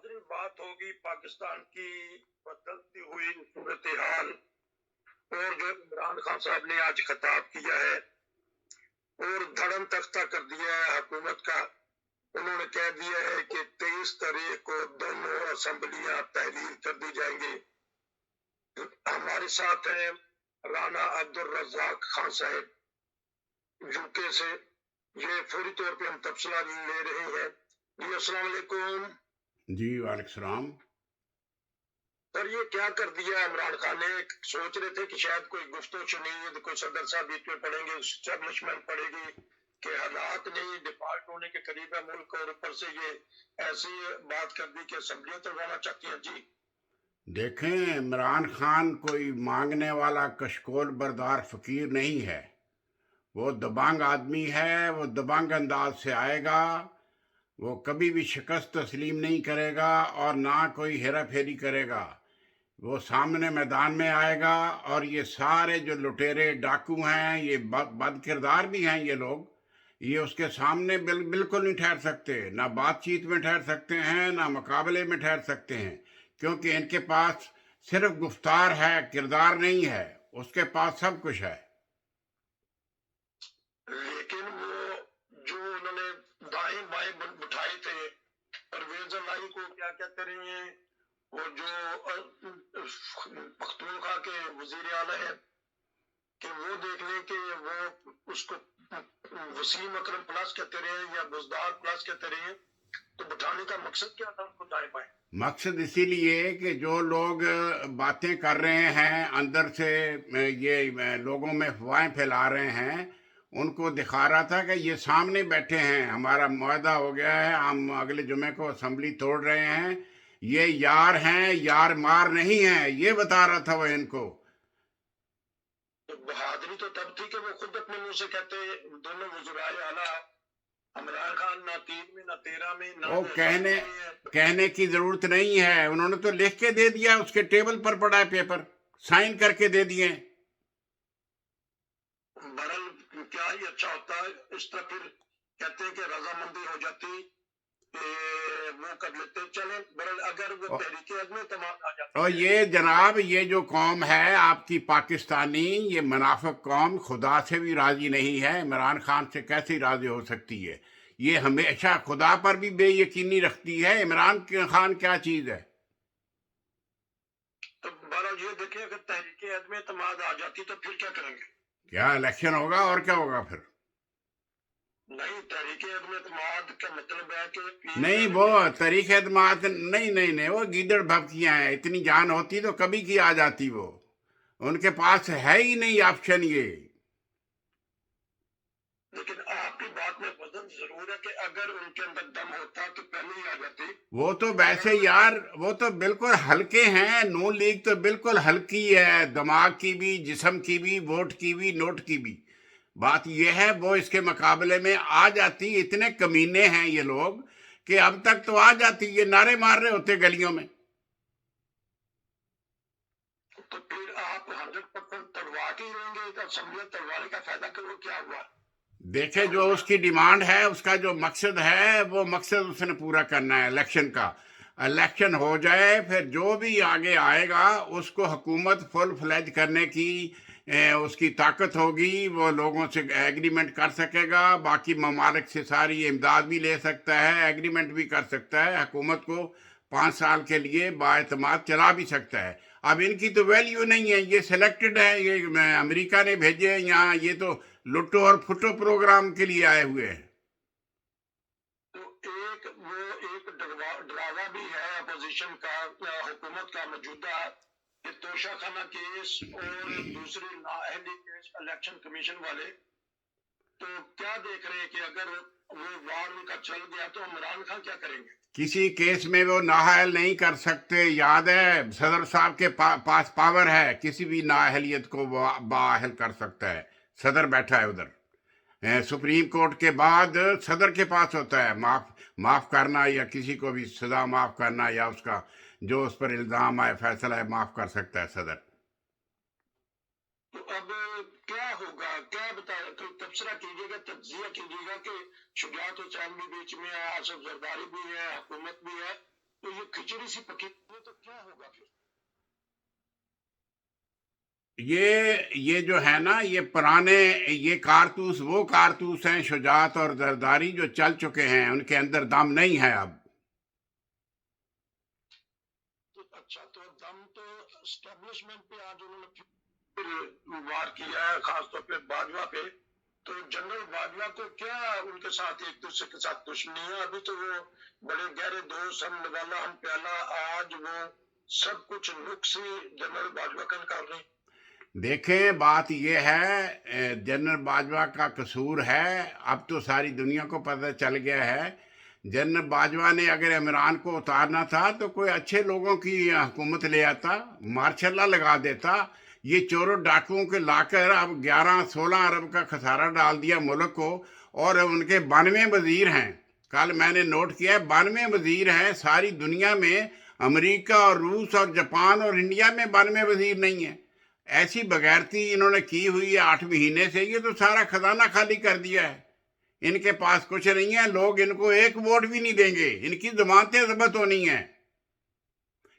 ناظرین بات ہوگی پاکستان کی بدلتی ہوئی صورتحال اور جو عمران خان صاحب نے آج خطاب کیا ہے اور دھڑم تختہ کر دیا ہے حکومت کا. انہوں نے کہہ دیا ہے کہ 23 تاریخ کو دونوں اسمبلیاں تحلیل کر دی جائیں گی. ہمارے ساتھ ہیں رانا عبدالرزاق خان صاحب یوکے سے. یہ فوری طور پہ ہم تبصرہ لے رہے ہیں. جی السلام علیکم. جی وعلیکم السلام. سر یہ کیا کر دیا عمران خان نے؟ سوچ رہے تھے کہ شاید کوئی گفتگو چنی کوئی صدر صاحب بیچ میں پڑیں گے, اسٹیبلشمنٹ پڑے گی کہ حالات نہیں ڈیفالٹ ہونے کے قریب ہے ملک, اور اوپر سے یہ ایسی بات کر دی کہ اسمبلیاں تلوانا چاہتی ہیں. جی دیکھیں, عمران خان کوئی مانگنے والا کشکول بردار فقیر نہیں ہے. وہ دبانگ آدمی ہے, وہ دبانگ انداز سے آئے گا. وہ کبھی بھی شکست تسلیم نہیں کرے گا اور نہ کوئی ہیرا پھیری کرے گا. وہ سامنے میدان میں آئے گا اور یہ سارے جو لٹیرے ڈاکو ہیں, یہ بد کردار بھی ہیں, یہ لوگ یہ اس کے سامنے بالکل نہیں ٹھہر سکتے. نہ بات چیت میں ٹھہر سکتے ہیں, نہ مقابلے میں ٹھہر سکتے ہیں, کیونکہ ان کے پاس صرف گفتار ہے, کردار نہیں ہے. اس کے پاس سب کچھ ہے. لیکن وہ جو انہوں نے دائیں بائیں بٹھائے تھے پرویز الہی کو کیا کہتے رہے ہیں, وہ جو پختونخوا کے وزیر اعلیٰ ہیں, کہ وہ دیکھ لیں کہ وہ اس کو وسیم اکرم پلس کہتے رہے یا بزدار پلس کہتے رہے, تو بٹھانے کا مقصد کیا تھا ان کو دائیں بائیں؟ مقصد اسی لیے کہ جو لوگ باتیں کر رہے ہیں اندر سے, یہ لوگوں میں افواہیں پھیلا رہے ہیں, ان کو دکھا رہا تھا کہ یہ سامنے بیٹھے ہیں, ہمارا معاہدہ ہو گیا ہے, ہم اگلے جمعے کو اسمبلی توڑ رہے ہیں, یہ یار ہیں, یار مار نہیں ہیں, یہ بتا رہا تھا وہ ان کو. بہادری تو تب تھی کہ وہ خود اپنے منہ سے کہتے دونوں وزرائے اعلیٰ عمران خان نہ 3 میں نہ 13 میں نہ وہ کہنے کی ضرورت نہیں ہے, انہوں نے تو لکھ کے دے دیا, اس کے ٹیبل پر پڑا ہے پیپر, سائن کر کے دے دیے. برل کیا ہی اچھا ہوتا ہے, اس طرح پھر کہتے ہیں کہ رضامندی ہو جاتی وہ کر لیتے. چلیں برل اگر وہ تحریک عدم اعتماد آ جاتی اور یہ جناب, یہ جو قوم ہے آپ کی پاکستانی, یہ منافق قوم خدا سے بھی راضی نہیں ہے. عمران خان سے کیسے راضی ہو سکتی ہے؟ یہ ہمیشہ خدا پر بھی بے یقینی رکھتی ہے. عمران خان کیا چیز ہے؟ تو برل یہ دیکھیں اگر تحریک عدم اعتماد آ جاتی تو پھر کیا کریں گے؟ کیا الیکشن ہوگا اور کیا ہوگا پھر؟ نہیں, تحریک عدم اعتماد کا مطلب ہے کہ نہیں, وہ تحریک اعتماد نہیں, وہ گیدڑ بھبکیاں ہیں. اتنی جان ہوتی تو کبھی کی آ جاتی. وہ ان کے پاس ہے ہی نہیں آپشن یہ. لیکن آپ کی بات میں وزن ضرور ہے کہ اگر ان کے اندر دم ہوتا تو پہلے ہی آ جاتی. وہ تو ویسے یار, وہ تو بالکل ہلکے ہیں. نون لیگ تو بالکل ہلکی ہے, دماغ کی بھی, جسم کی بھی, ووٹ کی بھی, نوٹ کی بھی. بات یہ ہے وہ اس کے مقابلے میں آ جاتی. اتنے کمینے ہیں یہ لوگ کہ اب تک تو آ جاتی. یہ نعرے مار رہے ہوتے گلیوں میں. تو پھر آپ 100% تڑوا کے ہی رہیں گے تو اسمبلی تڑوانے کا فائدہ کرو کیا ہوا؟ دیکھیں, جو اس کی ڈیمانڈ ہے, اس کا جو مقصد ہے, وہ مقصد اس نے پورا کرنا ہے الیکشن کا. الیکشن ہو جائے, پھر جو بھی آگے آئے گا اس کو حکومت فل فلیج کرنے کی اس کی طاقت ہوگی. وہ لوگوں سے ایگریمنٹ کر سکے گا, باقی ممالک سے ساری امداد بھی لے سکتا ہے, ایگریمنٹ بھی کر سکتا ہے, حکومت کو 5 سال کے لیے بااعتماد چلا بھی سکتا ہے. اب ان کی تو ویلیو نہیں ہے, یہ سلیکٹڈ ہے, یہ امریکہ نے بھیجے یہاں, یہ تو لٹو اور پھٹو پروگرام کے لیے آئے ہوئے ہیں. تو ایک ڈراوا بھی ہے اپوزیشن کا, حکومت کا موجودہ, کہ توشہ خانہ کیس اور دوسرے نااہلی کیس الیکشن کمیشن والے. تو کیا دیکھ رہے ہیں کہ اگر وہ وار ان کا چل گیا تو عمران خان کیا کریں گے؟ کسی کیس میں وہ نااہل نہیں کر سکتے. یاد ہے, صدر صاحب کے پاس پاور ہے, کسی بھی نااہلیت کو وہ بااہل کر سکتا ہے. صدر بیٹھا ہے ادھر. سپریم کورٹ کے بعد صدر کے پاس ہوتا ہے معاف کرنا, یا کسی کو بھی سزا معاف کرنا, یا اس کا جو اس پر الزام آئے فیصلہ ہے معاف کر سکتا ہے صدر. تو اب کیا ہوگا, کیا بتایا, تو تبصرہ کیجیے گا, تجزیہ کیجیے گا کہ شجاعت حسین بھی بیچ میں ہے, آصف زرداری بھی ہے, حکومت بھی ہے, تو یہ کھچڑی سی پکی تو کیا ہوگا پھر؟ یہ جو ہے نا، یہ پرانے یہ کارتوس وہ کارتوس ہیں، شجاعت اور زرداری جو چل چکے ہیں، ان کے اندر دم نہیں ہے اب. اچھا، تو دم تو اسٹیبلشمنٹ پہ آج انہوں نے وار کیا ہے، خاص طور پہ باجوہ پہ. تو جنرل باجوہ کو کیا ان کے ساتھ ایک دوسرے کے ساتھ دشمنی ہے؟ ابھی تو وہ بڑے گہرے دوست، ہم نوالا ہم پیالہ، آج وہ سب کچھ نقص جنرل باجوہ کا نکال رہے ہیں. دیکھیں، بات یہ ہے، جنرل باجوہ کا قصور ہے، اب تو ساری دنیا کو پتہ چل گیا ہے. جنرل باجوہ نے اگر عمران کو اتارنا تھا تو کوئی اچھے لوگوں کی حکومت لے آتا، مارشل لا لگا دیتا. یہ چوروں ڈاکوؤں کے لا کر اب 11-16 ارب کا خسارہ ڈال دیا ملک کو، اور ان کے 92 وزیر ہیں. کل میں نے نوٹ کیا ہے 92 وزیر ہیں ساری دنیا میں. امریکہ اور روس اور جاپان اور انڈیا میں 92 وزیر نہیں ہیں. ایسی بغیرتی انہوں نے کی ہوئی ہے 8 مہینے سے. یہ تو سارا خزانہ خالی کر دیا ہے. ان کے پاس کچھ نہیں ہے، لوگ ان کو ایک ووٹ بھی نہیں دیں گے. ان کی ضمانتیں ضبط ہونی ہیں.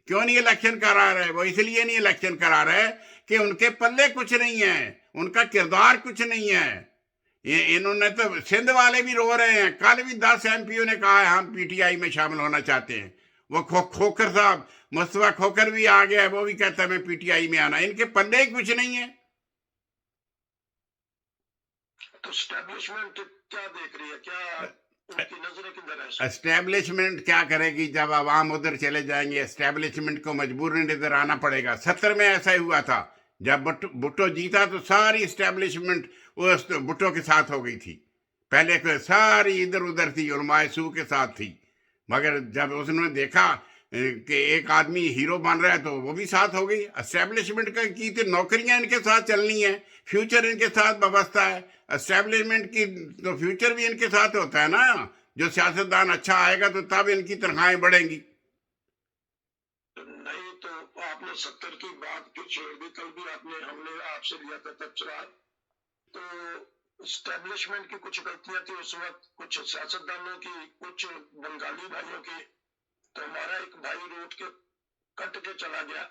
کیوں نہیں الیکشن کرا رہے؟ وہ اس لیے نہیں الیکشن کرا رہے کہ ان کے پلے کچھ نہیں ہے، ان کا کردار کچھ نہیں ہے. انہوں نے تو سندھ والے بھی رو رہے ہیں. کل بھی 10 ایم پیوں نے کہا ہے ہم پی ٹی آئی میں شامل ہونا چاہتے ہیں. وہ کھوکھر صاحب، مصطفیٰ کھوکھر بھی آ گیا ہے، وہ بھی کہتا ہے میں پی ٹی آئی میں آنا. ان کے پلے کچھ نہیں ہے. تو اسٹیبلشمنٹ کیا دیکھ رہی ہے؟ کیا ان کی نظریں کدھر ہے؟ اسٹیبلشمنٹ کیا کرے گی جب عوام ادھر چلے جائیں گے؟ اسٹیبلشمنٹ کو مجبوراً ادھر آنا پڑے گا. 70 میں ایسا ہی ہوا تھا، جب بھٹو جیتا تو ساری اسٹیبلشمنٹ اس بھٹو کے ساتھ ہو گئی تھی. پہلے ساری ادھر ادھر تھی، علماء سو کے ساتھ تھی. مگر جب اس نے دیکھا کہ ایک آدمی ہیرو بن رہا ہے تو وہ بھی ساتھ ہو گئی. اسٹیبلشمنٹ کا کی تو نوکریاں ان کے ساتھ چلنی ہیں، فیوچر ان کے ساتھ وابستہ ہے. اسٹیبلشمنٹ کی تو فیوچر بھی ان کے ساتھ ہوتا ہے نا. جو سیاستدان اچھا آئے گا تو تب ان کی تنخواہیں بڑھیں گی. نہیں تو آپ نے 70 کی بات پھر چھیڑ دی. کل بھی ہم نے آپ سے لیا تھا تبصرہ. تو اسٹیبلشمنٹ کی کچھ غلطیاں تھی اس وقت، کچھ سیاستدانوں کی، کچھ بنگالی بھائیوں کی. تو ہمارا ایک بھائی روٹ کے کٹ کے چلا گیا.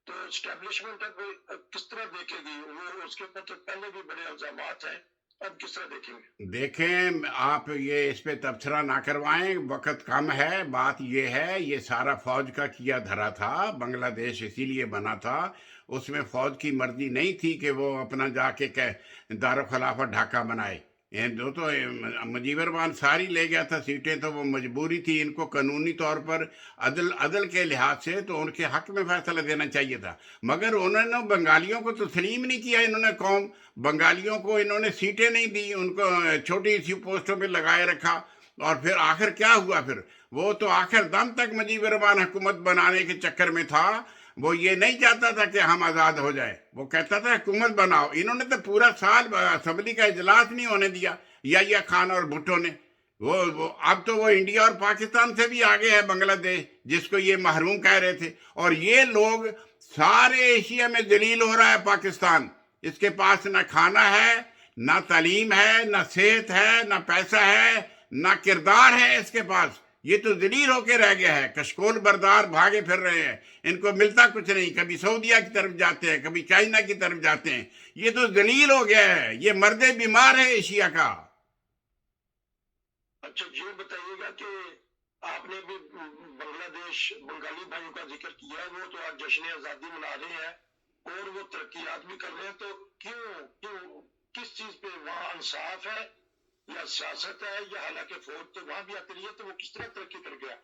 تو اسٹیبلشمنٹ اب کس طرح دیکھے گی؟ وہ اس کے اوپر تو پہلے بھی بڑے الزامات ہیں، اب کس طرح دیکھیں گے؟ دیکھیں، آپ یہ اس پہ تبصرہ نہ کروائیں، وقت کم ہے. بات یہ ہے، یہ سارا فوج کا کیا دھرا تھا. بنگلہ دیش اسی لیے بنا تھا. اس میں فوج کی مرضی نہیں تھی کہ وہ اپنا جا کے دارالخلافت ڈھاکہ بنائے. جو تو مجیب الرحمان ساری لے گیا تھا سیٹیں، تو وہ مجبوری تھی. ان کو قانونی طور پر عدل کے لحاظ سے تو ان کے حق میں فیصلہ دینا چاہیے تھا. مگر انہوں نے بنگالیوں کو تسلیم نہیں کیا. انہوں نے بنگالیوں کو انہوں نے سیٹیں نہیں دی، ان کو چھوٹی سی پوسٹوں پہ لگائے رکھا. اور پھر آخر کیا ہوا؟ پھر وہ تو آخر دم تک مجیب الرحمان حکومت بنانے کے چکر میں تھا. وہ یہ نہیں چاہتا تھا کہ ہم آزاد ہو جائے، وہ کہتا تھا حکومت بناؤ. انہوں نے تو پورا سال اسمبلی کا اجلاس نہیں ہونے دیا، یا خان اور بھٹو نے. اب تو وہ انڈیا اور پاکستان سے بھی آگے ہے بنگلہ دیش، جس کو یہ محروم کہہ رہے تھے. اور یہ لوگ سارے ایشیا میں ذلیل ہو رہا ہے پاکستان. اس کے پاس نہ کھانا ہے، نہ تعلیم ہے، نہ صحت ہے، نہ پیسہ ہے، نہ کردار ہے اس کے پاس. یہ تو ذلیل ہو کے رہ گیا ہے. کشکول بردار بھاگے پھر رہے ہیں. ان کو ملتا کچھ نہیں. کبھی سعودیہ کی طرف جاتے ہیں، کبھی چائنا کی طرف جاتے ہیں. یہ تو ذلیل ہو گیا ہے. یہ مرد بیمار ہے ایشیا کا. اچھا، یہ بتائیے گا کہ آپ نے بھی بنگلہ دیش بنگالی بھائیوں کا ذکر کیا. وہ تو آج جشن آزادی منا رہے ہیں اور وہ ترقیات بھی کر رہے ہیں. تو کیوں کس چیز پہ وہاں انصاف ہے یا سیاست ہے؟ یا حالانکہ فوج تو وہاں بھی آتی رہی ہے، تو وہ کس طرح ترقی کر گیا؟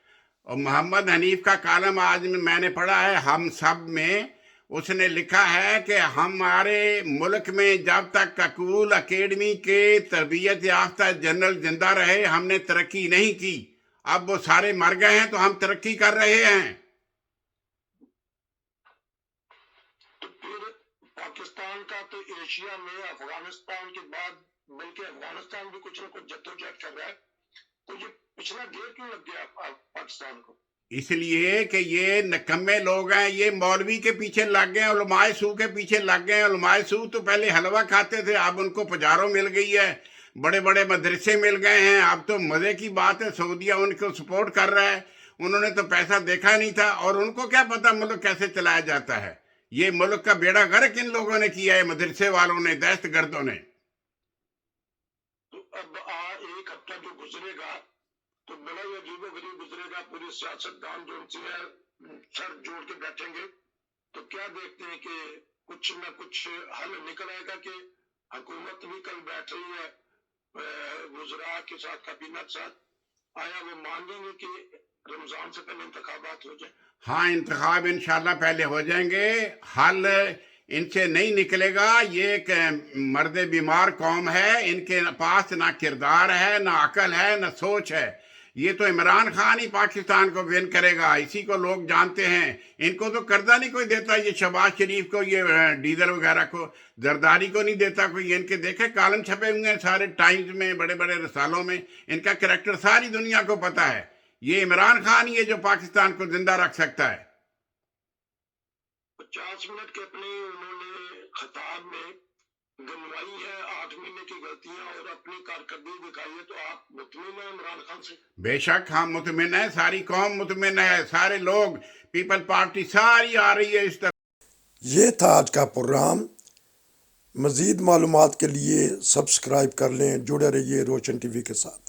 اور محمد حنیف کا کالم آج میں نے پڑھا ہے ہم سب میں. اس نے لکھا ہے کہ ہمارے ملک میں جب تک ککول اکیڈمی کے تربیت یافتہ جنرل زندہ رہے ہم نے ترقی نہیں کی. اب وہ سارے مر گئے ہیں تو ہم ترقی کر رہے ہیں. تو پھر پاکستان کا تو ایشیا میں افغانستان کے بعد، بلکہ افغانستان بھی کچھ نہ کچھ جدوجہد کر رہا ہے. تو یہ پچھلا گیئر کیوں لگ گیا پاکستان کو؟ اس لیے کہ یہ نکمے لوگ ہیں. یہ مولوی کے پیچھے لگ گئے، علماء سو کے پیچھے لگ گئے. علماء سو تو پہلے حلوہ کھاتے تھے، اب ان کو پجاروں مل گئی ہے، بڑے بڑے مدرسے مل گئے ہیں. اب تو مزے کی بات ہے، سعودیہ ان کو سپورٹ کر رہا ہے. انہوں نے تو پیسہ دیکھا نہیں تھا، اور ان کو کیا پتا ملک کیسے چلایا جاتا ہے۔ یہ ملک کا بیڑا غرق ان لوگوں نے کیا ہے، مدرسے والوں نے، دہشت گردوں نے۔ تو اب ایک ہفتہ جو گزرے گا تو بڑا ہی عجیب و غریب گزرے گا۔ پورے سیاستدان جو ان سے سر جوڑ کے بیٹھیں گے تو کیا دیکھتے ہیں کہ کچھ نہ کچھ حل نکل آئے گا، کہ حکومت بھی کل بیٹھ رہی ہے وزراء کے ساتھ، کابینہ کے ساتھ، آیا وہ مان لیں گے کہ رمضان سے پہلے انتخابات ہو جائیں؟ ہاں، انتخاب انشاءاللہ پہلے ہو جائیں گے۔ حل ان سے نہیں نکلے گا۔ یہ ایک مرد بیمار قوم ہے، ان کے پاس نہ کردار ہے، نہ عقل ہے، نہ سوچ ہے۔ یہ تو عمران خان ہی پاکستان کو ون کرے گا، اسی کو لوگ جانتے ہیں۔ ان کو تو قرضہ نہیں کوئی دیتا، یہ شہباز شریف کو، یہ ڈیزل وغیرہ کو، زرداری کو نہیں دیتا کوئی۔ ان کے دیکھے کالم چھپے ہوئے ہیں سارے ٹائمز میں، بڑے بڑے رسالوں میں۔ ان کا کریکٹر ساری دنیا کو پتہ ہے۔ یہ عمران خان ہی ہے جو پاکستان کو زندہ رکھ سکتا ہے۔ 50 منٹ کے اپنے انہوں نے خطاب میں گنوائی ہے 8 مہینے کی غلطیاں اور اپنی کارکردگی دکھائی ہے، تو آپ مطمئن ہیں عمران خان سے؟ بے شک ہم مطمئن ہیں، ساری قوم مطمئن ہے، سارے لوگ، پیپل پارٹی ساری آ رہی ہے اس طرح۔ یہ تھا آج کا پروگرام۔ مزید معلومات کے لیے سبسکرائب کر لیں، جڑے رہیے روشن ٹی وی کے ساتھ۔